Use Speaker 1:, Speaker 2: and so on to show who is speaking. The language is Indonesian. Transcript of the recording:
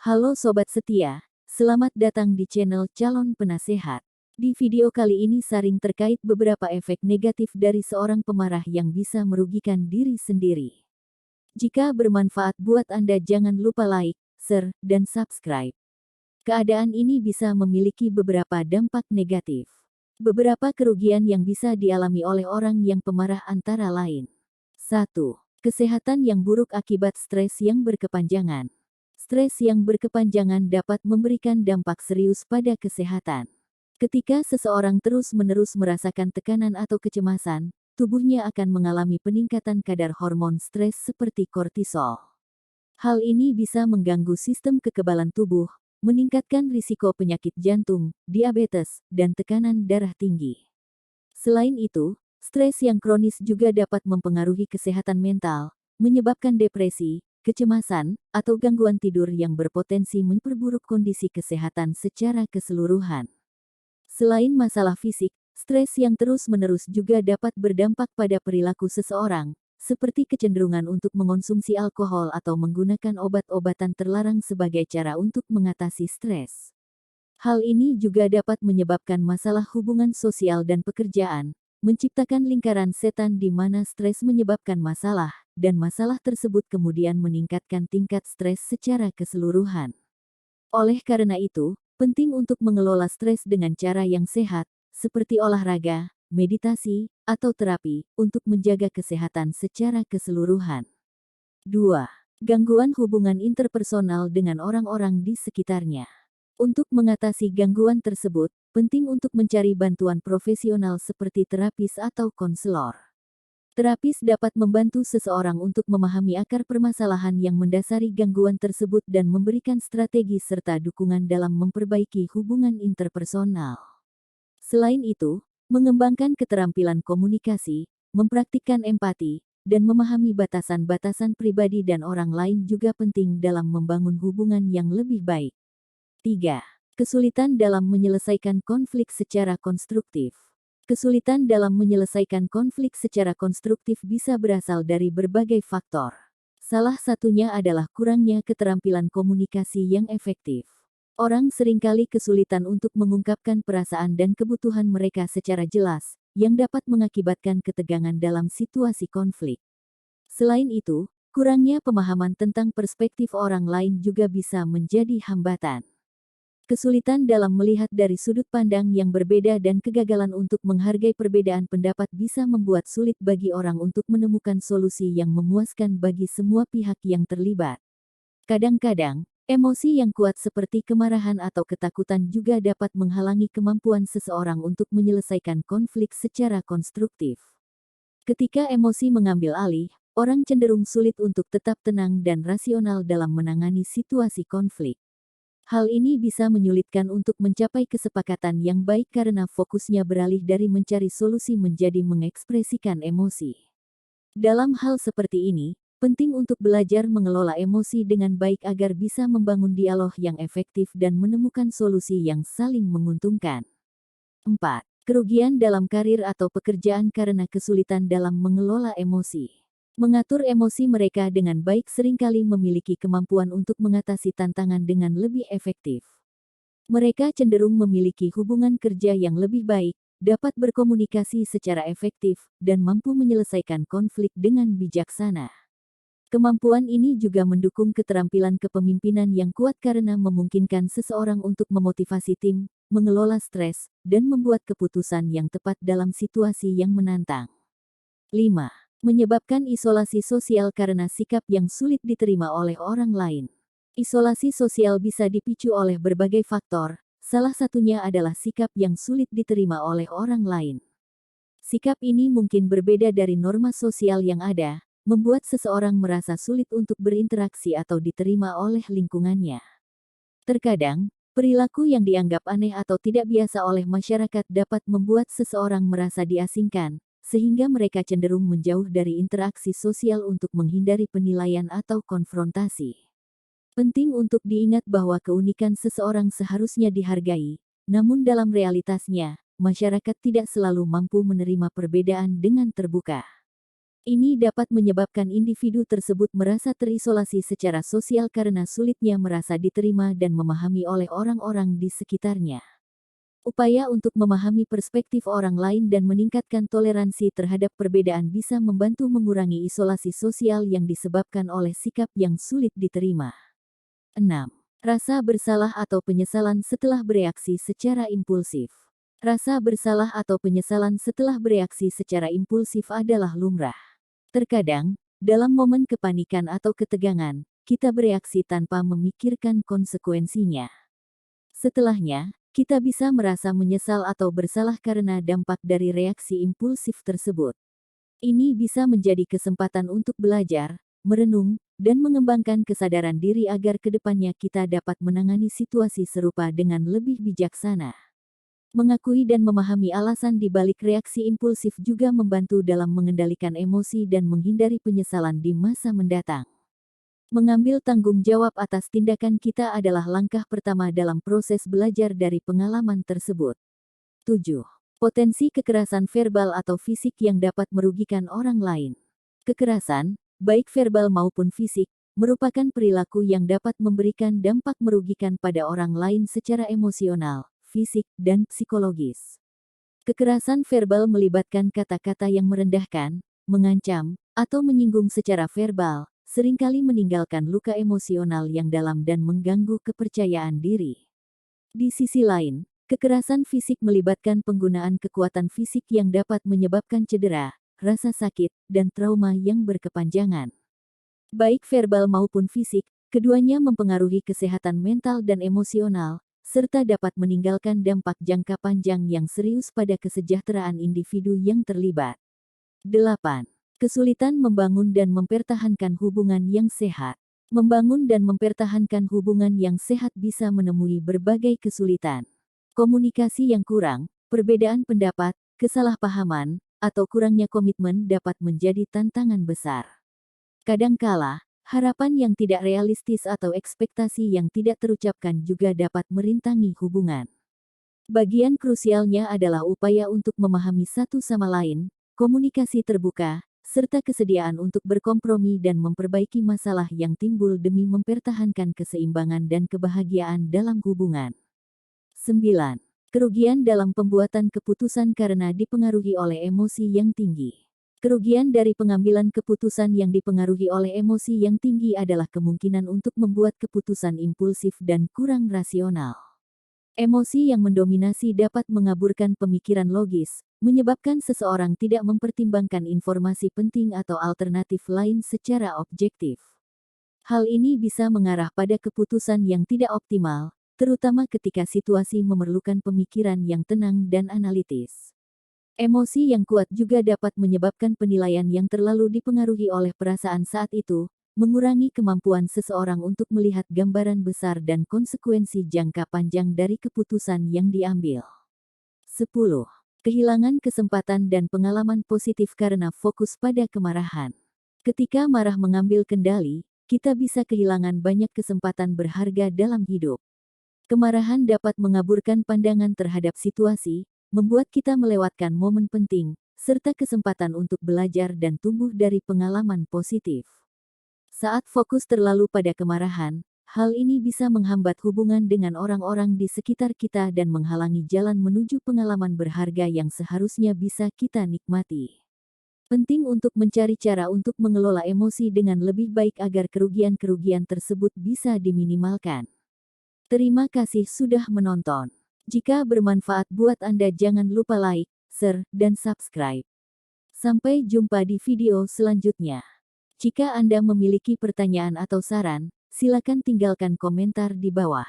Speaker 1: Halo Sobat Setia, selamat datang di channel Calon Penasehat. Di video kali ini saring terkait beberapa efek negatif dari seorang pemarah yang bisa merugikan diri sendiri. Jika bermanfaat buat Anda jangan lupa like, share, dan subscribe. Keadaan ini bisa memiliki beberapa dampak negatif. Beberapa kerugian yang bisa dialami oleh orang yang pemarah antara lain. 1. Kesehatan yang buruk akibat stres yang berkepanjangan. Stres yang berkepanjangan dapat memberikan dampak serius pada kesehatan. Ketika seseorang terus-menerus merasakan tekanan atau kecemasan, tubuhnya akan mengalami peningkatan kadar hormon stres seperti kortisol. Hal ini bisa mengganggu sistem kekebalan tubuh, meningkatkan risiko penyakit jantung, diabetes, dan tekanan darah tinggi. Selain itu, stres yang kronis juga dapat mempengaruhi kesehatan mental, menyebabkan depresi, kecemasan, atau gangguan tidur yang berpotensi memperburuk kondisi kesehatan secara keseluruhan. Selain masalah fisik, stres yang terus-menerus juga dapat berdampak pada perilaku seseorang, seperti kecenderungan untuk mengonsumsi alkohol atau menggunakan obat-obatan terlarang sebagai cara untuk mengatasi stres. Hal ini juga dapat menyebabkan masalah hubungan sosial dan pekerjaan, menciptakan lingkaran setan di mana stres menyebabkan masalah, dan masalah tersebut kemudian meningkatkan tingkat stres secara keseluruhan. Oleh karena itu, penting untuk mengelola stres dengan cara yang sehat, seperti olahraga, meditasi, atau terapi, untuk menjaga kesehatan secara keseluruhan. 2. Gangguan hubungan interpersonal dengan orang-orang di sekitarnya. Untuk mengatasi gangguan tersebut, penting untuk mencari bantuan profesional seperti terapis atau konselor. Terapis dapat membantu seseorang untuk memahami akar permasalahan yang mendasari gangguan tersebut dan memberikan strategi serta dukungan dalam memperbaiki hubungan interpersonal. Selain itu, mengembangkan keterampilan komunikasi, mempraktikkan empati, dan memahami batasan-batasan pribadi dan orang lain juga penting dalam membangun hubungan yang lebih baik. 3. Kesulitan dalam menyelesaikan konflik secara konstruktif. Kesulitan dalam menyelesaikan konflik secara konstruktif bisa berasal dari berbagai faktor. Salah satunya adalah kurangnya keterampilan komunikasi yang efektif. Orang seringkali kesulitan untuk mengungkapkan perasaan dan kebutuhan mereka secara jelas, yang dapat mengakibatkan ketegangan dalam situasi konflik. Selain itu, kurangnya pemahaman tentang perspektif orang lain juga bisa menjadi hambatan. Kesulitan dalam melihat dari sudut pandang yang berbeda dan kegagalan untuk menghargai perbedaan pendapat bisa membuat sulit bagi orang untuk menemukan solusi yang memuaskan bagi semua pihak yang terlibat. Kadang-kadang, emosi yang kuat seperti kemarahan atau ketakutan juga dapat menghalangi kemampuan seseorang untuk menyelesaikan konflik secara konstruktif. Ketika emosi mengambil alih, orang cenderung sulit untuk tetap tenang dan rasional dalam menangani situasi konflik. Hal ini bisa menyulitkan untuk mencapai kesepakatan yang baik karena fokusnya beralih dari mencari solusi menjadi mengekspresikan emosi. Dalam hal seperti ini, penting untuk belajar mengelola emosi dengan baik agar bisa membangun dialog yang efektif dan menemukan solusi yang saling menguntungkan. 4. Kerugian dalam karir atau pekerjaan karena kesulitan dalam mengelola emosi. Mengatur emosi mereka dengan baik seringkali memiliki kemampuan untuk mengatasi tantangan dengan lebih efektif. Mereka cenderung memiliki hubungan kerja yang lebih baik, dapat berkomunikasi secara efektif, dan mampu menyelesaikan konflik dengan bijaksana. Kemampuan ini juga mendukung keterampilan kepemimpinan yang kuat karena memungkinkan seseorang untuk memotivasi tim, mengelola stres, dan membuat keputusan yang tepat dalam situasi yang menantang. 5. Menyebabkan isolasi sosial karena sikap yang sulit diterima oleh orang lain. Isolasi sosial bisa dipicu oleh berbagai faktor, salah satunya adalah sikap yang sulit diterima oleh orang lain. Sikap ini mungkin berbeda dari norma sosial yang ada, membuat seseorang merasa sulit untuk berinteraksi atau diterima oleh lingkungannya. Terkadang, perilaku yang dianggap aneh atau tidak biasa oleh masyarakat dapat membuat seseorang merasa diasingkan, sehingga mereka cenderung menjauh dari interaksi sosial untuk menghindari penilaian atau konfrontasi. Penting untuk diingat bahwa keunikan seseorang seharusnya dihargai, namun dalam realitasnya, masyarakat tidak selalu mampu menerima perbedaan dengan terbuka. Ini dapat menyebabkan individu tersebut merasa terisolasi secara sosial karena sulitnya merasa diterima dan memahami oleh orang-orang di sekitarnya. Upaya untuk memahami perspektif orang lain dan meningkatkan toleransi terhadap perbedaan bisa membantu mengurangi isolasi sosial yang disebabkan oleh sikap yang sulit diterima. 6. Rasa bersalah atau penyesalan setelah bereaksi secara impulsif. Rasa bersalah atau penyesalan setelah bereaksi secara impulsif adalah lumrah. Terkadang, dalam momen kepanikan atau ketegangan, kita bereaksi tanpa memikirkan konsekuensinya. Setelahnya, kita bisa merasa menyesal atau bersalah karena dampak dari reaksi impulsif tersebut. Ini bisa menjadi kesempatan untuk belajar, merenung, dan mengembangkan kesadaran diri agar kedepannya kita dapat menangani situasi serupa dengan lebih bijaksana. Mengakui dan memahami alasan di balik reaksi impulsif juga membantu dalam mengendalikan emosi dan menghindari penyesalan di masa mendatang. Mengambil tanggung jawab atas tindakan kita adalah langkah pertama dalam proses belajar dari pengalaman tersebut. 7. Potensi kekerasan verbal atau fisik yang dapat merugikan orang lain. Kekerasan, baik verbal maupun fisik, merupakan perilaku yang dapat memberikan dampak merugikan pada orang lain secara emosional, fisik, dan psikologis. Kekerasan verbal melibatkan kata-kata yang merendahkan, mengancam, atau menyinggung secara verbal, seringkali meninggalkan luka emosional yang dalam dan mengganggu kepercayaan diri. Di sisi lain, kekerasan fisik melibatkan penggunaan kekuatan fisik yang dapat menyebabkan cedera, rasa sakit, dan trauma yang berkepanjangan. Baik verbal maupun fisik, keduanya mempengaruhi kesehatan mental dan emosional, serta dapat meninggalkan dampak jangka panjang yang serius pada kesejahteraan individu yang terlibat. 8. Kesulitan membangun dan mempertahankan hubungan yang sehat. Membangun dan mempertahankan hubungan yang sehat bisa menemui berbagai kesulitan. Komunikasi yang kurang, perbedaan pendapat, kesalahpahaman, atau kurangnya komitmen dapat menjadi tantangan besar. Kadangkala, harapan yang tidak realistis atau ekspektasi yang tidak terucapkan juga dapat merintangi hubungan. Bagian krusialnya adalah upaya untuk memahami satu sama lain, komunikasi terbuka, serta kesediaan untuk berkompromi dan memperbaiki masalah yang timbul demi mempertahankan keseimbangan dan kebahagiaan dalam hubungan. 9. Kerugian dalam pembuatan keputusan karena dipengaruhi oleh emosi yang tinggi. Kerugian dari pengambilan keputusan yang dipengaruhi oleh emosi yang tinggi adalah kemungkinan untuk membuat keputusan impulsif dan kurang rasional. Emosi yang mendominasi dapat mengaburkan pemikiran logis, menyebabkan seseorang tidak mempertimbangkan informasi penting atau alternatif lain secara objektif. Hal ini bisa mengarah pada keputusan yang tidak optimal, terutama ketika situasi memerlukan pemikiran yang tenang dan analitis. Emosi yang kuat juga dapat menyebabkan penilaian yang terlalu dipengaruhi oleh perasaan saat itu, mengurangi kemampuan seseorang untuk melihat gambaran besar dan konsekuensi jangka panjang dari keputusan yang diambil. 10. Kehilangan kesempatan dan pengalaman positif karena fokus pada kemarahan. Ketika marah mengambil kendali, kita bisa kehilangan banyak kesempatan berharga dalam hidup. Kemarahan dapat mengaburkan pandangan terhadap situasi, membuat kita melewatkan momen penting, serta kesempatan untuk belajar dan tumbuh dari pengalaman positif. Saat fokus terlalu pada kemarahan, hal ini bisa menghambat hubungan dengan orang-orang di sekitar kita dan menghalangi jalan menuju pengalaman berharga yang seharusnya bisa kita nikmati. Penting untuk mencari cara untuk mengelola emosi dengan lebih baik agar kerugian-kerugian tersebut bisa diminimalkan. Terima kasih sudah menonton. Jika bermanfaat buat Anda jangan lupa like, share, dan subscribe. Sampai jumpa di video selanjutnya. Jika Anda memiliki pertanyaan atau saran, silakan tinggalkan komentar di bawah.